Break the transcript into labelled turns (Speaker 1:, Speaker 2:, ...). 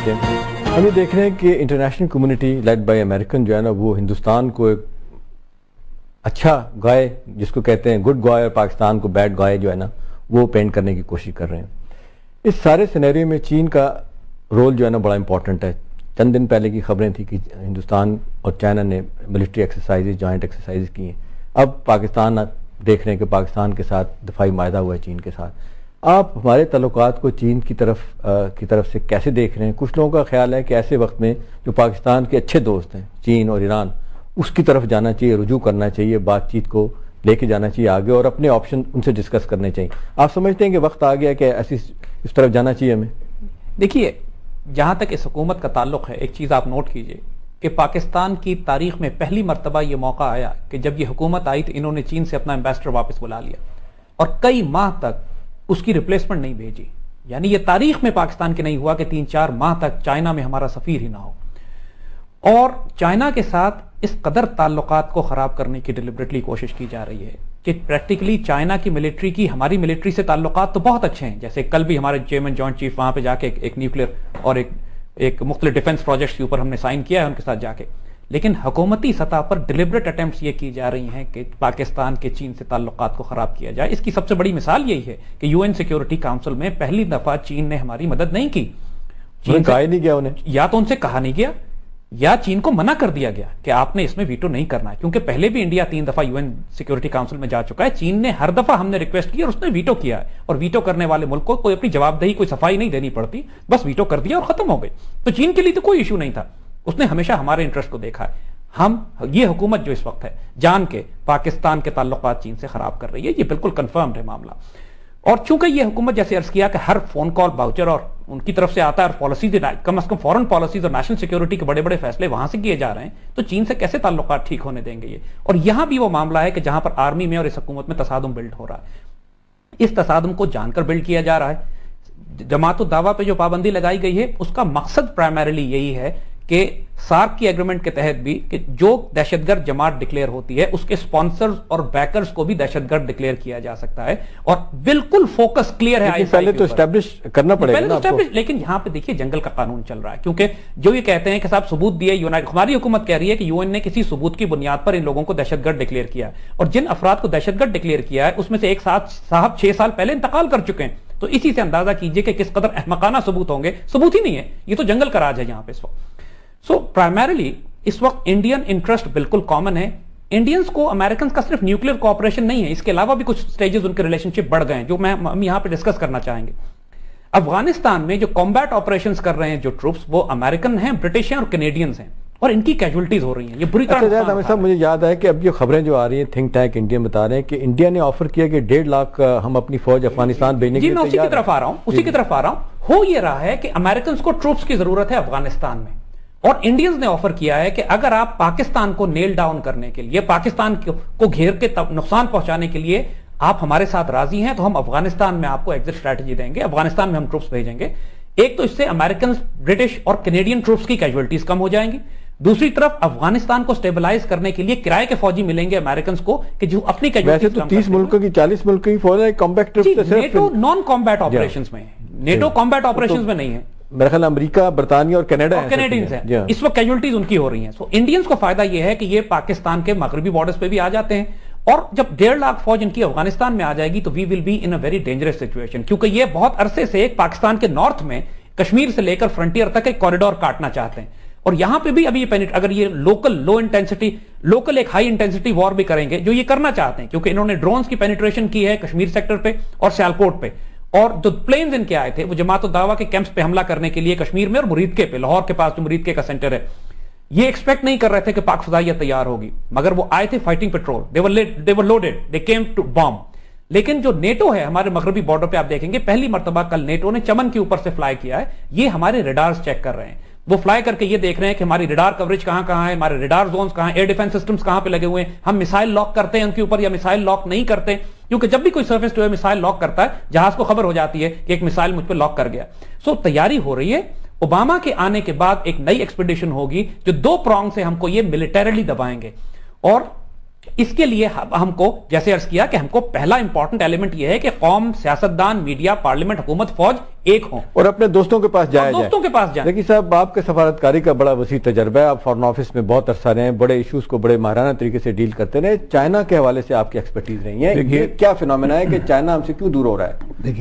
Speaker 1: آتے ہیں. ہم یہ دیکھ رہے ہیں کہ international community led by American جو ہے نا وہ ہندوستان کو ایک اچھا گائے جس کو کہتے ہیں گڈ گائے اور پاکستان کو بیڈ گائے جو ہے نا وہ پینٹ کرنے کی کوشش کر رہے ہیں. اس سارے سینیریو میں چین کا رول جو ہے نا بڑا امپورٹنٹ ہے. چند دن پہلے کی خبریں تھیں کہ ہندوستان اور چائنا نے ملٹری ایکسرسائز جوائنٹ ایکسرسائز کی ہیں. اب پاکستان دیکھ رہے ہیں کہ پاکستان کے ساتھ دفاعی معاہدہ ہوا ہے چین کے ساتھ. آپ ہمارے تعلقات کو چین کی طرف سے کیسے دیکھ رہے ہیں؟ کچھ لوگوں کا خیال ہے کہ ایسے وقت میں جو پاکستان کے اچھے دوست ہیں چین اور ایران اس کی طرف جانا چاہیے, رجوع کرنا چاہیے, بات چیت کو لے کے جانا چاہیے آگے اور اپنے آپشن ان سے ڈسکس کرنے چاہیے. آپ سمجھتے ہیں کہ وقت آ گیا کہ اس طرف جانا چاہیے ہمیں؟
Speaker 2: دیکھیے, جہاں تک اس حکومت کا تعلق ہے ایک چیز آپ نوٹ کیجئے کہ پاکستان کی تاریخ میں پہلی مرتبہ یہ موقع آیا کہ جب یہ حکومت آئی تو انہوں نے چین سے اپنا ایمبیسڈر واپس بلا لیا اور کئی ماہ تک اس کی ریپلیسمنٹ نہیں بھیجی. یعنی یہ تاریخ میں پاکستان کے نہیں ہوا کہ 3-4 ماہ تک چائنا میں ہمارا سفیر ہی نہ ہو. اور چائنا کے ساتھ اس قدر تعلقات کو خراب کرنے کی ڈیلیبریٹلی کوشش کی جا رہی ہے کہ پریکٹیکلی چائنا کی ملٹری کی ہماری ملٹری سے تعلقات تو بہت اچھے ہیں. جیسے کل بھی ہمارے چیئرمین جوائنٹ چیف وہاں پہ جا کے ایک نیوکلیر اور ایک مختلف ڈیفنس پروجیکٹس کے اوپر ہم نے سائن کیا ہے ان کے ساتھ جا کے. لیکن حکومتی سطح پر ڈیلیبریٹ اٹیمپٹس یہ کی جا رہی ہیں کہ پاکستان کے چین سے تعلقات کو خراب کیا جائے. اس کی سب سے بڑی مثال یہی ہے کہ یو این سیکیورٹی کاؤنسل میں پہلی دفعہ چین نے ہماری مدد نہیں کی.
Speaker 1: چین کہا نہیں گیا انہیں,
Speaker 2: یا تو ان سے کہا نہیں گیا یا چین کو منع کر دیا گیا کہ آپ نے اس میں ویٹو نہیں کرنا ہے, کیونکہ پہلے بھی انڈیا 3 دفعہ یو این سیکیورٹی کاؤنسل میں جا چکا ہے. چین نے ہر دفعہ ہم نے ریکویسٹ کی اور اس نے ویٹو کیا ہے, اور ویٹو کرنے والے ملک کو کوئی اپنی جواب دہی کوئی صفائی نہیں دینی پڑتی, بس ویٹو کر دیا اور ختم ہو گئی. تو چین کے لیے تو کوئی ایشو نہیں تھا, اس نے ہمیشہ ہمارے انٹرسٹ کو دیکھا ہے. یہ حکومت جو اس وقت ہے جان کے پاکستان کے تعلقات چین سے خراب کر رہی ہے, یہ بالکل کنفرمڈ ہے معاملہ. اور چونکہ یہ حکومت جیسے عرض کیا کہ ہر فون کال باؤچر اور ان کی طرف سے آتا ہے اور پالیسیز کم از کم فورن پالیسیز اور نیشنل سیکیورٹی کے بڑے بڑے فیصلے وہاں سے کیے جا رہے ہیں, تو چین سے کیسے تعلقات ٹھیک ہونے دیں گے یہ؟ اور یہاں بھی وہ معاملہ ہے کہ جہاں پر آرمی میں اور اس حکومت میں تصادم بلڈ ہو رہا ہے. اس تصادم کو جان کر بلڈ کیا جا رہا ہے. جماعت الدعوہ پہ جو پابندی لگائی گئی ہے اس کا مقصد پرائمریلی یہی ہے کہ سارک کی ایگریمنٹ کے تحت بھی کہ جو دہشت گرد جماعت ڈکلیئر ہوتی ہے اس کے سپانسرز اور بیکرز کو بھی دہشت گرد ڈکلیئر کیا جا سکتا ہے. اور بالکل فوکس کلیئر ہے,
Speaker 1: پہلے تو اسٹیبلش کرنا پڑے گا نا.
Speaker 2: لیکن یہاں پہ دیکھیے جنگل کا قانون چل رہا ہے, کیونکہ جو یہ کہتے ہیں کہ صاحب ثبوت دیے, ہماری حکومت کہہ رہی ہے کہ یو این نے کسی ثبوت کی بنیاد پر ان لوگوں کو دہشت گرد ڈکلیئر کیا ہے, اور جن افراد کو دہشت گرد ڈکلیئر کیا ہے اس میں سے ایک صاحب 6 سال پہلے انتقال کر چکے ہیں. تو اسی سے اندازہ کیجئے کہ کس قدر احمقانہ ثبوت ہوں گے. ثبوت ہی نہیں ہے, یہ تو جنگل کا راج ہے یہاں پہ اس وقت. سو پرائمریلی اس وقت انڈین انٹرسٹ بالکل کامن ہے. انڈینز کو امریکنز کا صرف نیوکلیر کوآپریشن نہیں ہے, اس کے علاوہ بھی کچھ سٹیجز ان کے ریلیشن شپ بڑھ گئے ہیں جو ہم یہاں پہ ڈسکس کرنا چاہیں گے. افغانستان میں جو کمبیٹ آپریشنز کر رہے ہیں جو ٹروپس, وہ امریکن ہیں, برٹش ہیں اور کینیڈینز ہیں, اور ان کی کیجولٹیز ہو رہی ہیں. یہ بری طرح
Speaker 1: مجھے یاد ہے کہ اب یہ خبریں جو آ رہی ہیں تھنک ٹینک انڈین بتا رہے ہیں کہ انڈیا نے آفر کیا کہ 1.5 لاکھ ہم اپنی فوج افغانستان بھیجنے کے لیے
Speaker 2: تیار ہیں. اسی کی طرف آ رہا ہوں. ہو یہ رہا ہے کہ امریکنز کو ٹروپس کی ضرورت ہے افغانستان میں, اور انڈینز نے آفر کیا ہے کہ اگر آپ پاکستان کو نیل ڈاؤن کرنے کے لیے, پاکستان کو گھیر کے نقصان پہنچانے کے لیے آپ ہمارے ساتھ راضی ہیں تو ہم افغانستان میں آپ کو ایگزٹ اسٹریٹجی دیں گے, افغانستان میں ہم ٹروپس بھیجیں گے. ایک تو اس سے امریکن, برٹش اور کینیڈین ٹروپس کی کیجولٹیز کم ہو جائیں گی. دوسری طرف افغانستان کو سٹیبلائز کرنے کے لیے کرائے کے فوجی ملیں گے امریکنز کو کہ جو اپنی
Speaker 1: کیجولٹیز کم. 30 ملکوں کی 40 ملکوں کی فوج ہے combat troops.
Speaker 2: NATO non combat operations میں, نیٹو کمبیٹ آپریشنز میں نہیں ہے.
Speaker 1: میرا خیال امریکہ, برطانیہ اور
Speaker 2: کینیڈینز ہیں. اس وقت کیجولٹیز ان کی ہو رہی ہیں. سو انڈینز کو فائدہ یہ ہے کہ یہ پاکستان کے مغربی بارڈرز پہ بھی آ جاتے ہیں, اور جب 1.5 لاکھ فوج ان کی افغانستان میں آ جائے گی تو we will be in a very dangerous situation, کیونکہ یہ بہت عرصے سے ایک پاکستان کے نارتھ میں کشمیر سے لے کر فرنٹیئر تک ایک کوریڈور کاٹنا چاہتے ہیں. اور یہاں پہ بھی ابھی اگر یہ لوکل ایک ہائی انٹینسٹی وار بھی کریں گے جو یہ کرنا چاہتے ہیں, کیونکہ انہوں نے ڈرونز کی پینیٹریشن کی ہے کشمیر سیکٹر پہ اور سیالکوٹ پہ, اور جو پلینز ان کے آئے تھے وہ جماعت الدعوہ کے کیمپس پہ حملہ کرنے کے لیے کشمیر میں اور مریدکے پہ, لاہور کے پاس جو مریدکے کا سینٹر ہے, یہ ایکسپیکٹ نہیں کر رہے تھے کہ پاک فضائیہ تیار ہوگی, مگر وہ آئے تھے fighting petrol, they were loaded, they came to bomb. لیکن جو نیٹو ہے ہمارے مغربی بارڈر پہ آپ دیکھیں گے پہلی مرتبہ کل نیٹو نے چمن کے اوپر سے فلائی کیا ہے. یہ ہمارے ریڈارز چیک کر رہے ہیں, وہ فلائی کر کے یہ دیکھ رہے ہیں کہ ہماری ریڈار کوریج کہاں کہاں ہے, ہمارے ریڈار زونز کہاں ہیں, ایئر ڈیفنس سسٹمز کہاں پہ لگے ہوئے ہیں, ہم میسائل لاک کرتے ہیں ان کے اوپر یا میسائل لاک نہیں کرتے, کیونکہ جب بھی کوئی surface to air missile lock کرتا ہے جہاز کو خبر ہو جاتی ہے کہ ایک میسائل مجھ پہ لاک کر گیا. سو تیاری ہو رہی ہے. اوباما کے آنے کے بعد ایک نئی ایکسپیڈیشن ہوگی جو 2 پرونگ سے ہم کو یہ ملٹریلی دبائیں گے, اور اس کے لیے ہم کو جیسے عرض کیا کہ ہم کو پہلا امپورٹنٹ ایلیمنٹ یہ ہے کہ قوم، سیاستدان، میڈیا، پارلیمنٹ، حکومت، فوج ایک ہوں
Speaker 1: اور اپنے دوستوں کے پاس جائیں.
Speaker 2: دوستوں کے پاس جائیں.
Speaker 1: لیکن صاحب آپ کے سفارتکاری کا بڑا وسیع تجربہ ہے، آپ فارن آفس میں بہت عرصہ رہے ہیں، بڑے ایشوز کو بڑے ماہرانہ طریقے سے ڈیل کرتے رہے. چائنا کے حوالے سے آپ کی ایکسپرٹیز رہی ہے، یہ کیا فینومینا ہے کہ چائنا ہم سے کیوں دور ہو رہا ہے؟